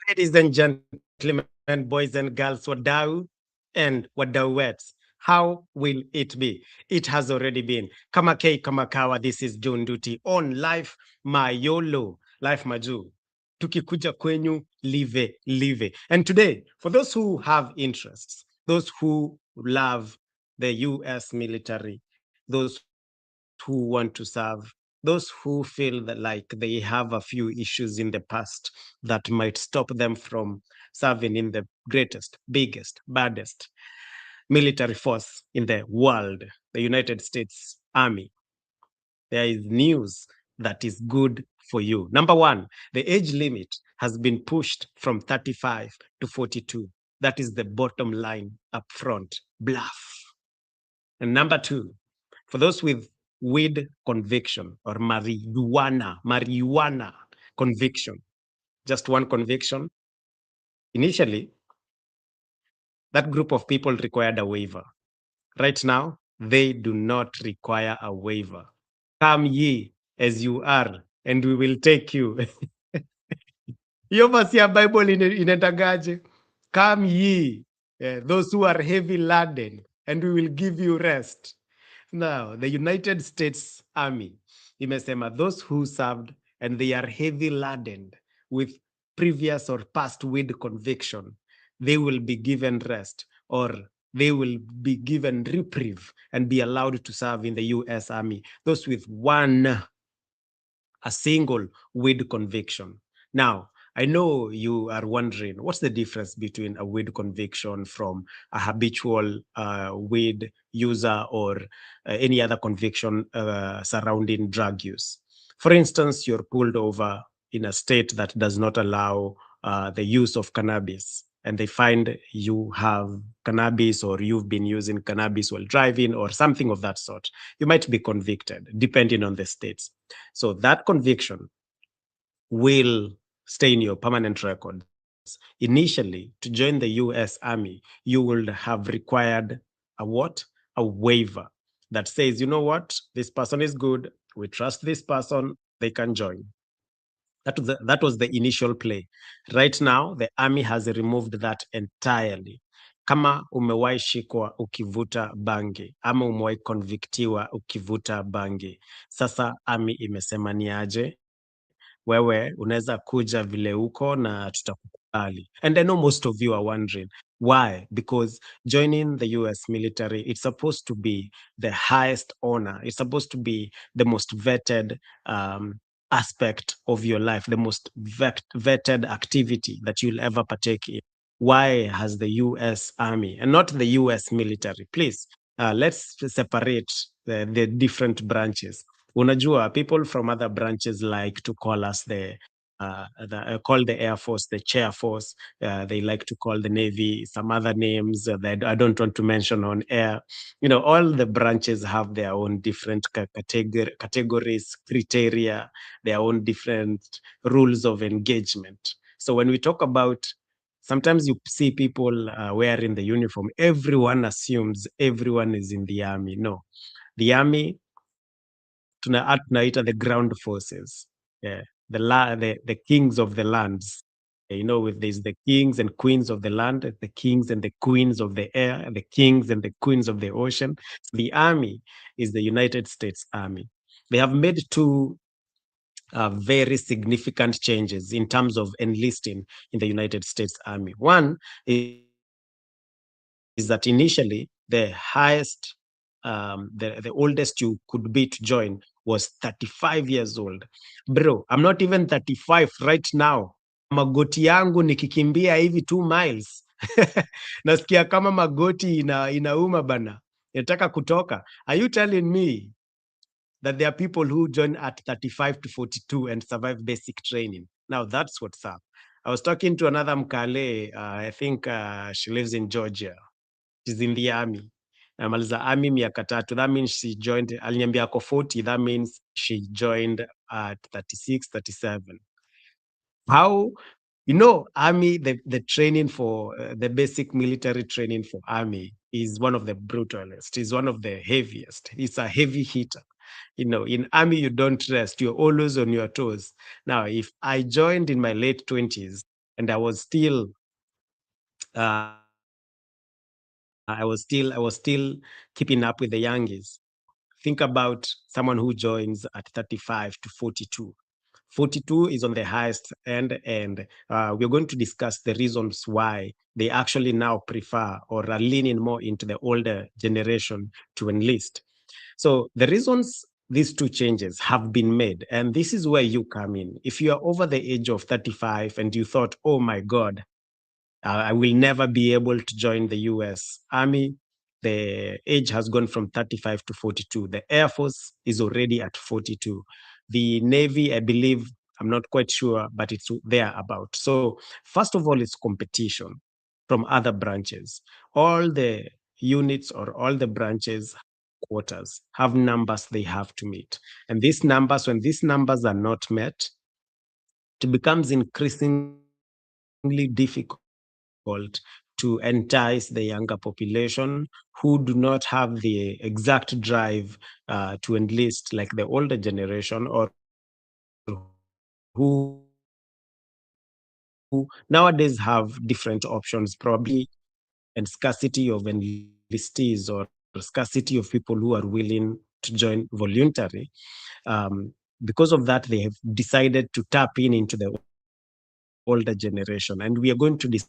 Ladies and gentlemen, boys and girls, wadau and wadauettes, how will it be? It has already been. Kama K, kama kawa, this is John Duty on Life Mayolo, Life Maju. Tukikuja kwenyu, live. And today, for those who have interests, those who love the US military, those who want to serve, those who feel that like they have a few issues in the past that might stop them from serving in the greatest, biggest, baddest military force in the world, the United States Army. There is news that is good for you. Number one, the age limit has been pushed from 35 to 42. That is the bottom line up front. Bluff. And number two, for those with weed conviction or marijuana conviction, just one conviction, initially, that group of people required a waiver. Right now, they do not require a waiver. Come ye as you are, and we will take you. Hiyo verse ya Bible inatagaje? Come ye, those who are heavy laden, and we will give you rest. Now, the United States Army, imesema those who served and they are heavy laden with previous or past weed conviction, they will be given rest or they will be given reprieve and be allowed to serve in the US Army. Those with a single weed conviction. Now, I know you are wondering what's the difference between a weed conviction from a habitual weed user or any other conviction surrounding drug use. For instance, you're pulled over in a state that does not allow the use of cannabis, and they find you have cannabis or you've been using cannabis while driving or something of that sort. You might be convicted depending on the states. So that conviction will stay in your permanent records. Initially, to join the US Army, you will have required a what? A waiver that says, you know what, this person is good, we trust this person, they can join. That was the initial play. Right now, the army has removed that entirely. Kama umewahi shikwa ukivuta bangi ama umewahi convictiwa ukivuta bangi, sasa army imesema ni aje, wewe unaweza kuja vile uko na tutakukubali. And I know most of you are wondering why, because joining the US military, it's supposed to be the highest honor. It's supposed to be the most vetted aspect of your life, the most vetted activity that you'll ever partake in. Why has the US Army and not the US military? Please, let's separate the different branches. Unajua, people from other branches like to call us call the Air Force the Chair Force. They like to call the Navy some other names that I don't want to mention on air. You know, all the branches have their own different categories, criteria, their own different rules of engagement. So when we talk about, sometimes you see people wearing the uniform, everyone assumes everyone is in the army. No, the army tunaita the ground forces, yeah, the kings of the lands. You know, with there's the kings and queens of the land, the kings and the queens of the air, the kings and the queens of the ocean. The army is the United States Army. They have made two very significant changes in terms of enlisting in the United States Army. One is that initially the highest, the oldest you could be to join was 35 years old. Bro, I'm not even 35 right now. Magoti yangu nikikimbia hivi 2 miles. Nasikia kama magoti inauma bana. Inataka kutoka. Are you telling me that there are people who join at 35 to 42 and survive basic training? Now that's what's up. I was talking to another Mkale, I think she lives in Georgia. She's in the army. Amaliza army miaka 3. That means she joined, aliniambia ako 40. That means she joined at 36, 37. How, you know, army, the training for the basic military training for army is one of the brutalest, is one of the heaviest. It's a heavy hitter. You know, in army, you don't rest. You're always on your toes. Now, if I joined in my late 20s, and I was still keeping up with the youngies. Think about someone who joins at 35 to 42. 42 is on the highest end, and we're going to discuss the reasons why they actually now prefer or are leaning more into the older generation to enlist. So the reasons these two changes have been made, and this is where you come in. If you are over the age of 35 and you thought, oh my God, I will never be able to join the US Army. The age has gone from 35 to 42. The Air Force is already at 42. The Navy, I believe, I'm not quite sure, but it's there about. So, first of all, it's competition from other branches. All the units or all the branches quarters have numbers they have to meet. And these numbers, when these numbers are not met, it becomes increasingly difficult to entice the younger population who do not have the exact drive to enlist like the older generation, or who nowadays have different options, probably and scarcity of enlistees or scarcity of people who are willing to join voluntarily. Because of that, they have decided to tap in into the older generation, and we are going to discuss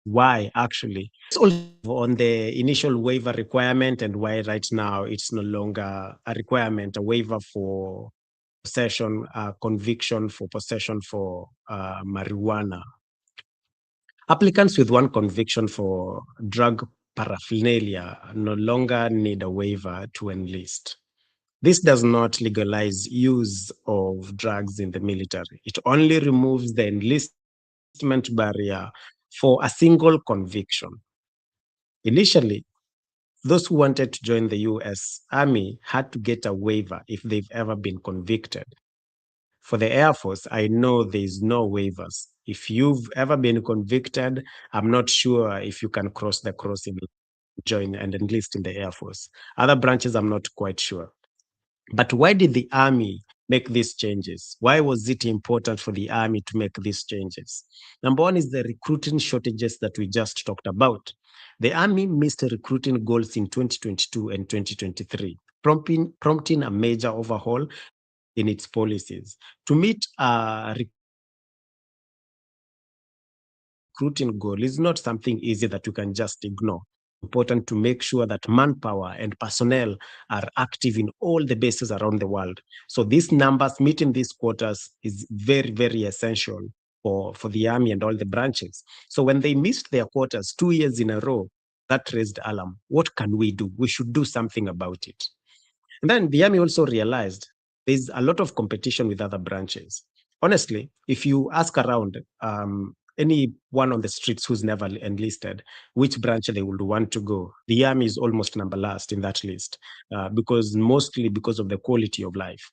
why actually. Let's also on the initial waiver requirement and why right now it's no longer a requirement, a waiver for possession, conviction for possession for marijuana. Applicants with one conviction for drug paraphernalia no longer need a waiver to enlist. This does not legalize use of drugs in the military. It only removes the enlistment barrier for a single conviction. Initially, those who wanted to join the US Army had to get a waiver if they've ever been convicted. For the Air Force, I know there's no waivers. If you've ever been convicted, I'm not sure if you can cross the crossing, join and enlist in the Air Force. Other branches, I'm not quite sure. But why did the Army make these changes? Why was it important for the Army to make these changes? Number one is the recruiting shortages that we just talked about. The Army missed recruiting goals in 2022 and 2023, prompting a major overhaul in its policies. To meet a recruiting goal is not something easy that you can just ignore. Important to make sure that manpower and personnel are active in all the bases around the world. So these numbers, meeting these quotas, is very, very essential for the Army and all the branches. So when they missed their quotas 2 years in a row, that raised alarm. What can we do? We should do something about it. And then the Army also realized there's a lot of competition with other branches. Honestly, if you ask around anyone on the streets who's never enlisted, which branch they would want to go, the Army is almost number last in that list, mostly because of the quality of life.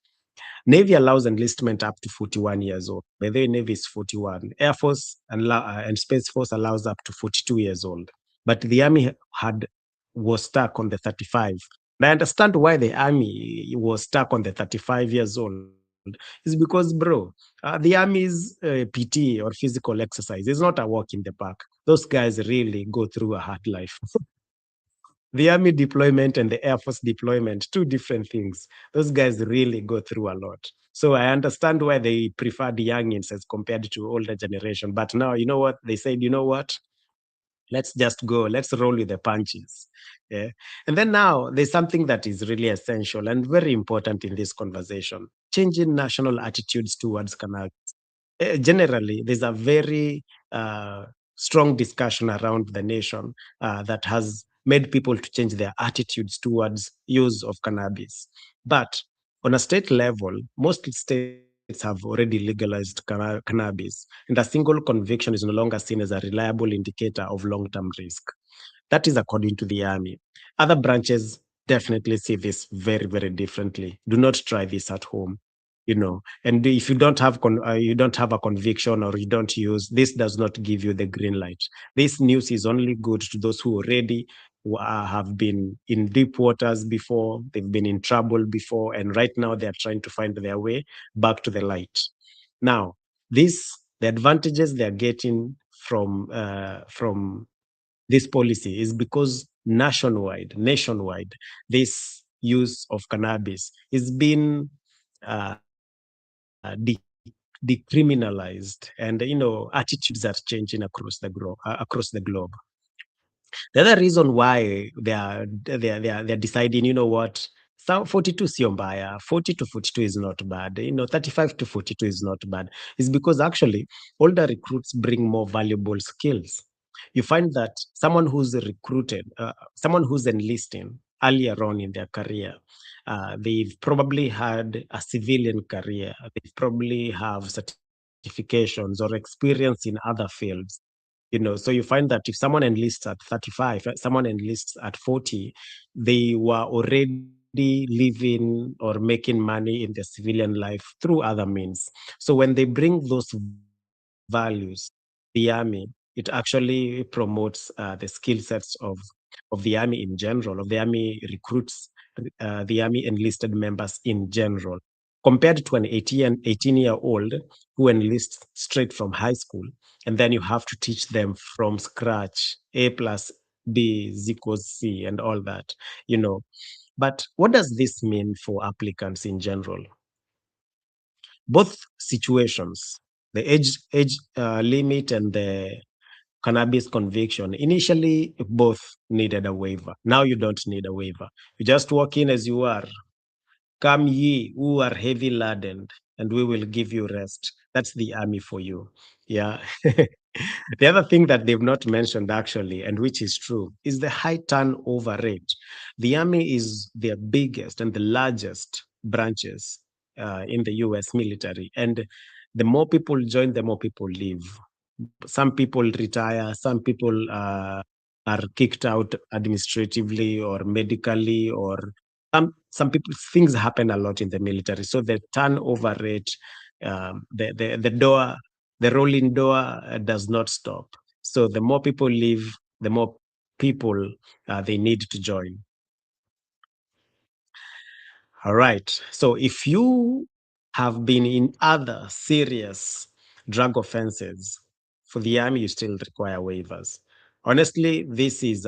Navy allows enlistment up to 41 years old. By the way, Navy is 41. Air Force and Space Force allows up to 42 years old. But the Army was stuck on the 35. And I understand why the Army was stuck on the 35 years old. Is because, bro, the Army's PT or physical exercise is not a walk in the park. Those guys really go through a hard life. The Army deployment and the Air Force deployment, two different things. Those guys really go through a lot. So I understand why they prefer the youngins as compared to older generation. But now, you know what? They said, you know what? Let's just go. Let's roll with the punches. Yeah. And then now there's something that is really essential and very important in this conversation: changing national attitudes towards Canal. Generally, there's a very strong discussion around the nation that has made people to change their attitudes towards use of cannabis. But on a state level, most states have already legalized cannabis, and a single conviction is no longer seen as a reliable indicator of long-term risk. That is according to the Army. Other branches definitely see this very, very differently. Do not try this at home. And if you don't have you don't have a conviction or you don't use, this does not give you the green light. This news is only good to those who already have been in deep waters before, they've been in trouble before, and right now they are trying to find their way back to the light. Now, the advantages they are getting from this policy is because nationwide, this use of cannabis is being decriminalized, and attitudes are changing across the globe. The other reason why they're deciding, you know what, 42 sio mbaya, 40 to 42 is not bad, 35 to 42 is not bad, is because actually older recruits bring more valuable skills. You find that someone who's enlisting earlier on in their career, they've probably had a civilian career, they probably have certifications or experience in other fields. So you find that if someone enlists at 35, someone enlists at 40, they were already living or making money in their civilian life through other means. So when they bring those values, the army, it actually promotes the skill sets of the army in general, of the army recruits, the army enlisted members in general, compared to an 18-year-old who enlists straight from high school, and then you have to teach them from scratch, A plus B is equals C and all that, you know. But what does this mean for applicants in general? Both situations, the age limit and the cannabis conviction, initially both needed a waiver. Now you don't need a waiver. You just walk in as you are. Come ye who are heavy laden, and we will give you rest. That's the army for you. Yeah. The other thing that they've not mentioned actually, and which is true, is the high turnover rate. The army is the biggest and the largest branches in the US military. And the more people join, the more people leave. Some people retire, some people are kicked out administratively or medically, or some people, things happen a lot in the military, so the turnover rate, the rolling door does not stop. So the more people leave, the more people they need to join. All right. So if you have been in other serious drug offenses, for the army, you still require waivers. Honestly, this is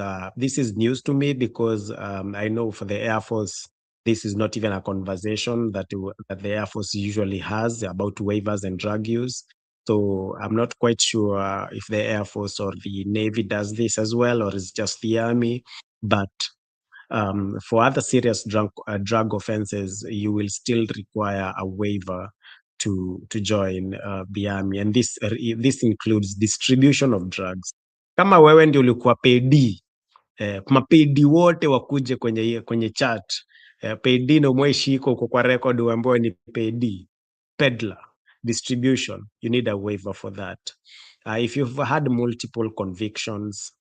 news to me because I know for the Air Force, this is not even a conversation that the Air Force usually has about waivers and drug use. So I'm not quite sure if the Air Force or the Navy does this as well, or it's just the army. But for other serious drug offenses, you will still require a waiver to join the army, and this includes distribution of drugs. Kama wewe ndio ulikuwa pedi, mapedi wote wakuje kwenye chat, pedi na umweshi uko kwa record uambiwe ni pedi, peddler, distribution, you need a waiver for that. If you've had multiple convictions,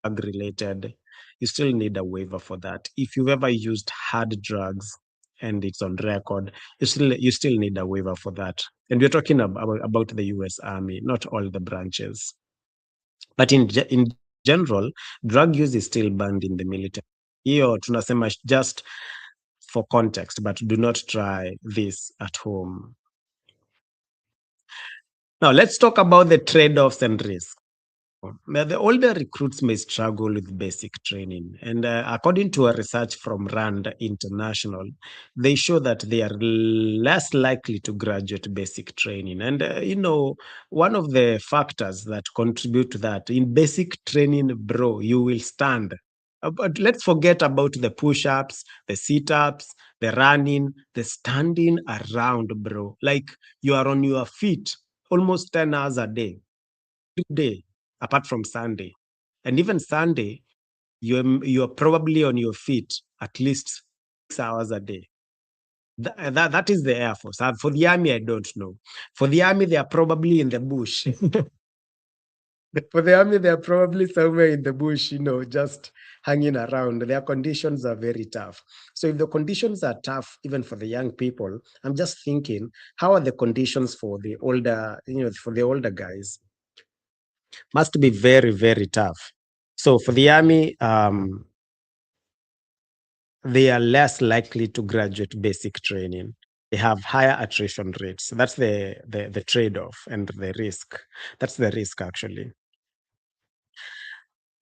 drug related, you still need a waiver for that. If you've ever used hard drugs and it's on record, you still need a waiver for that. And we're talking about the US Army, not all the branches. But in general, drug use is still banned in the military. Hiyo tunasema just for context, but do not try this at home. Now let's talk about the trade-offs and risks. Now, the older recruits may struggle with basic training. And according to a research from RAND International, they show that they are less likely to graduate basic training. And, one of the factors that contribute to that, in basic training, bro, you will stand. But let's forget about the push ups, the sit ups, the running, the standing around, bro. Like you are on your feet almost 10 hours a day day apart from Sunday. And even Sunday, you're probably on your feet at least 6 hours a day. That is the Air Force. For the Army, I don't know. For the Army, they are probably in the bush. For the Army, they are probably somewhere in the bush, just hanging around. Their conditions are very tough. So if the conditions are tough, even for the young people, I'm just thinking, how are the conditions for the older guys? Must be very, very tough. So for the army, they are less likely to graduate basic training. They have higher attrition rates. That's the trade-off and the risk. That's the risk actually.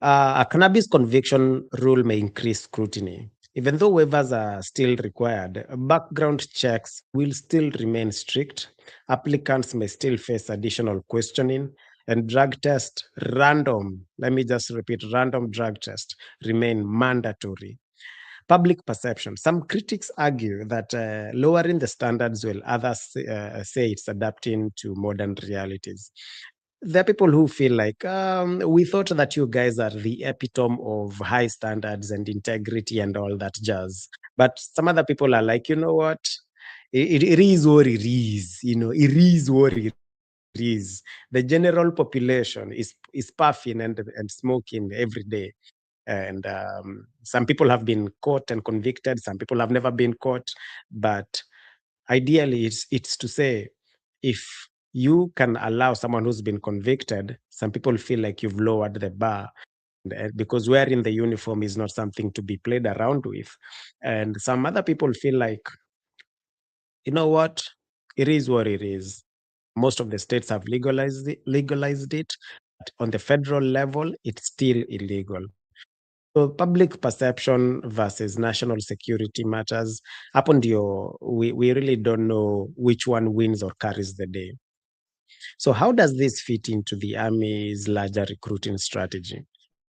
A cannabis conviction rule may increase scrutiny. Even though waivers are still required, background checks will still remain strict. Applicants may still face additional questioning, and drug test random, let me just repeat, random drug test remain mandatory. Public perception. Some critics argue that lowering the standards will others say it's adapting to modern realities. There are people who feel like we thought that you guys are the epitome of high standards and integrity and all that jazz. But some other people are like, you know what? It is what it is. It is what it is. The general population is puffing and smoking every day. And some people have been caught and convicted. Some people have never been caught. But ideally, it's to say, if you can allow someone who's been convicted, some people feel like you've lowered the bar, because wearing the uniform is not something to be played around with. And some other people feel like, you know what, it is what it is. Most of the states have legalized it. But on the federal level, it's still illegal. So public perception versus national security matters. Hapo ndio we really don't know which one wins or carries the day. So how does this fit into the Army's larger recruiting strategy?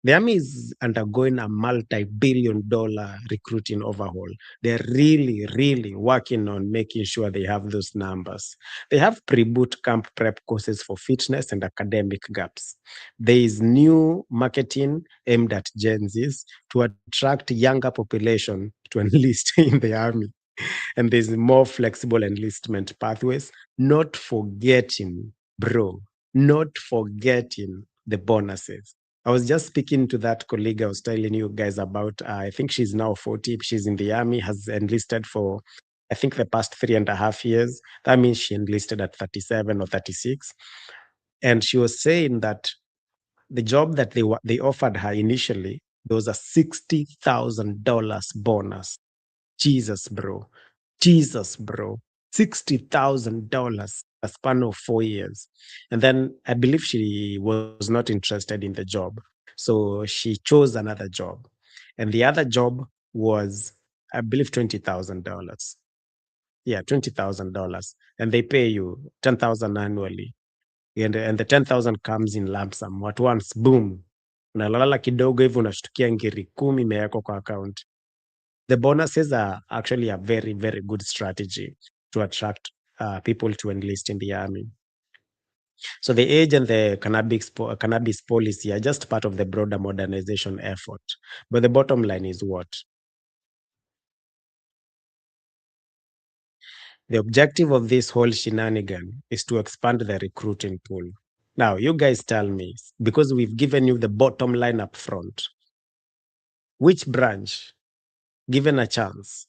The Army is undergoing a multi-billion-dollar recruiting overhaul. They're really, really working on making sure they have those numbers. They have pre-boot camp prep courses for fitness and academic gaps. There is new marketing aimed at Gen Zs to attract younger population to enlist in the Army. And there's more flexible enlistment pathways, not forgetting, bro, not forgetting the bonuses. I was just speaking to that colleague I was telling you guys about. I think she's now 40. She's in the Army, has enlisted for, I think, the past 3.5 years. That means she enlisted at 37 or 36. And she was saying that the job that they offered her initially, there was a $60,000 bonus. Jesus, bro. Jesus, bro. $60,000 a span of 4 years. And then I believe she was not interested in the job. So she chose another job. And the other job was, I believe, $20,000. Yeah, $20,000. And they pay you 10,000 annually. And the 10,000 comes in lump sum at once, boom. Unalala kidogo hivi unashtukia ngiri 10 imewekwa kwa account. The bonuses are actually a very, very good strategy to attract people to enlist in the army. So the age and the cannabis policy are just part of the broader modernization effort. But the bottom line is what? The objective of this whole shenanigan is to expand the recruiting pool. Now, you guys tell me, because we've given you the bottom line up front, which branch, given a chance,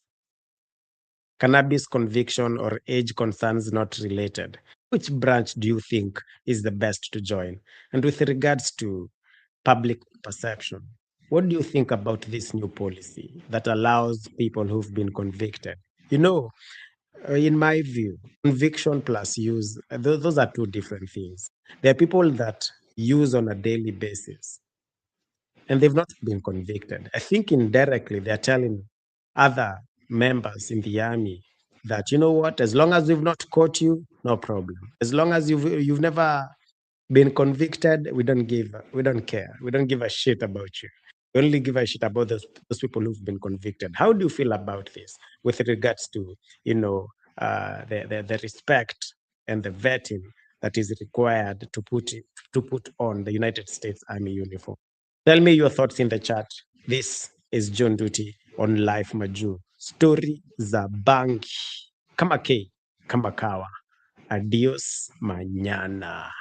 cannabis conviction or age concerns not related, which branch do you think is the best to join? And with regards to public perception, what do you think about this new policy that allows people who've been convicted? In my view, conviction plus use, those are two different things. There are people that use on a daily basis and they've not been convicted. I think indirectly they're telling other members in the army that, you know what, as long as we've not caught you, no problem. As long as you've never been convicted, we don't care. We don't give a shit about you. We only give a shit about those people who've been convicted. How do you feel about this with regards to, the respect and the vetting that is required to put on the United States Army uniform? Tell me your thoughts in the chat. This is John Duty on Life Maju. Story za Bangi. Kama K, kama kawa. Adios, mañana.